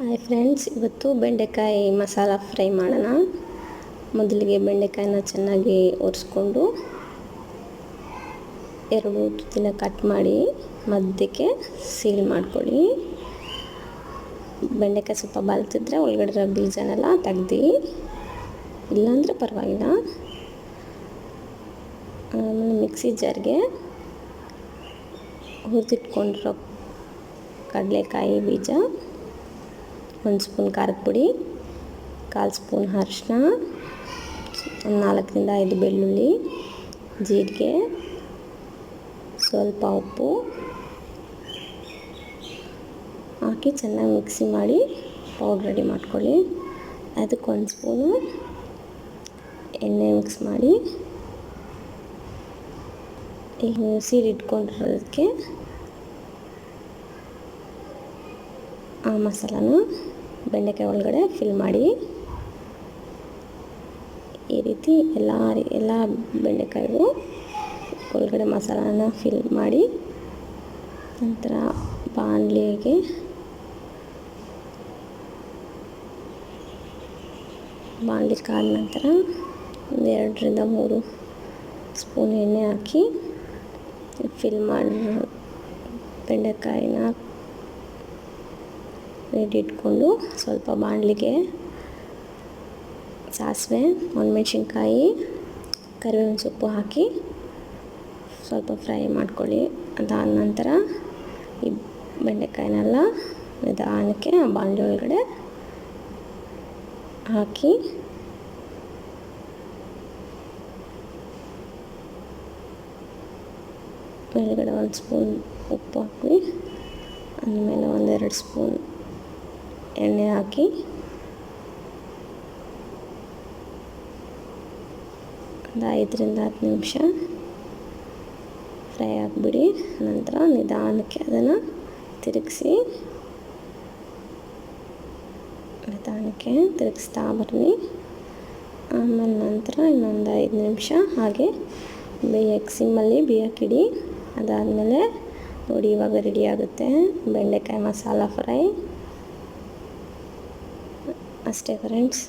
Hi friends, ಇವತ್ತು ಬೆಂಡೆಕಾಯಿ masala fry ಮಾಡೋಣ. ಮೊದಲಿಗೆ ಬೆಂಡೆಕಾಯಿನ ಚೆನ್ನಾಗಿ ಒರೆಸ್ಕೊಂಡು ಎರಡು ತುದಿನ ಕಟ್ ಮಾಡಿ ಮಧ್ಯಕ್ಕೆ ಸೀಲ್ ಮಾಡ್ಕೊಳ್ಳಿ. ಬೆಂಡೆಕಾಯಿ ಸ್ವಲ್ಪ ಬಲ್ತಿದ್ರೆ ಒಳಗಡೆ ಬೀಜನೆಲ್ಲ ತೆಗ್ದು, ಇಲ್ಲಾಂದರೆ ಪರವಾಗಿಲ್ಲ. ಆಮೇಲೆ ಮಿಕ್ಸಿ ಜಾರ್ಗೆ ಹುರಿದಿಟ್ಕೊಂಡಿರೋ ಕಡಲೆಕಾಯಿ ಬೀಜ, 1 ಸ್ಪೂನ್ ಖಾರದ ಪುಡಿ, 1/4 ಸ್ಪೂನ್ ಅರಿಶಿನ, 4ರಿಂದ 5 ಬೆಳ್ಳುಳ್ಳಿ, ಜೀರಿಗೆ, ಸ್ವಲ್ಪ ಉಪ್ಪು ಹಾಕಿ ಚೆನ್ನಾಗಿ ಮಿಕ್ಸಿ ಮಾಡಿ ಪೌಡ್ರ್ ರೆಡಿ ಮಾಡ್ಕೊಳ್ಳಿ. ಅದಕ್ಕೆ 1 ಸ್ಪೂನು ಎಣ್ಣೆ ಮಿಕ್ಸ್ ಮಾಡಿ ಈಗ ಸೀಡ್ ಇಟ್ಕೊಂಡಿರೋದಕ್ಕೆ ಆ ಮಸಾಲಾನ ಬೆಂಡೆಕಾಯಿ ಒಳಗಡೆ ಫಿಲ್ ಮಾಡಿ. ಈ ರೀತಿ ಎಲ್ಲ ಬೆಂಡೆಕಾಯಿಗೂ ಒಳಗಡೆ ಮಸಾಲಾನ ಫಿಲ್ ಮಾಡಿ, ನಂತರ ಬಾಣಲಿಗೆ ಕಾದ ನಂತರ 2ರಿಂದ 3 ಸ್ಪೂನ್ ಎಣ್ಣೆ ಹಾಕಿ ಫಿಲ್ ಮಾಡಿ ಬೆಂಡೆಕಾಯಿನ ರೆಡಿ ಇಟ್ಕೊಂಡು, ಸ್ವಲ್ಪ ಬಾಣಲಿಗೆ ಸಾಸಿವೆ, ಒಣಮೆಣಸಿನ್ಕಾಯಿ, ಕರಿಬೇವಿನ ಸೊಪ್ಪು ಹಾಕಿ ಸ್ವಲ್ಪ ಫ್ರೈ ಮಾಡ್ಕೊಳ್ಳಿ. ಅದಾದ ನಂತರ ಈ ಬೆಂಡೆಕಾಯಿನೆಲ್ಲ ನಿಧಾನಕ್ಕೆ ಬಾಣಲಿ ಒಳಗಡೆ ಹಾಕಿ ಮೇಲ್ಗಡೆ 1 ಸ್ಪೂನ್ ಉಪ್ಪು ಹಾಕಿ, ಆಮೇಲೆ 1-2 ಸ್ಪೂನ್ ಎಣ್ಣೆ ಹಾಕಿ ಒಂದು 5ರಿಂದ 10 ನಿಮಿಷ ಫ್ರೈ ಆಗಿಬಿಡಿ. ನಂತರ ನಿಧಾನಕ್ಕೆ ಅದನ್ನು ತಿರುಗಿಸ್ತಾ ಬನ್ನಿ. ಆಮೇಲೆ ನಂತರ ಇನ್ನೊಂದು 5 ನಿಮಿಷ ಹಾಗೆ ಸಿಮ್ಮಲ್ಲಿ ಬೇಯಕ್ಕಿಡಿ. ಅದಾದಮೇಲೆ ನೋಡಿ, ಇವಾಗ ರೆಡಿ ಆಗುತ್ತೆ ಬೆಂಡೆಕಾಯಿ ಮಸಾಲ ಫ್ರೈ. ಅಷ್ಟೇ ಫ್ರೆಂಡ್ಸ್.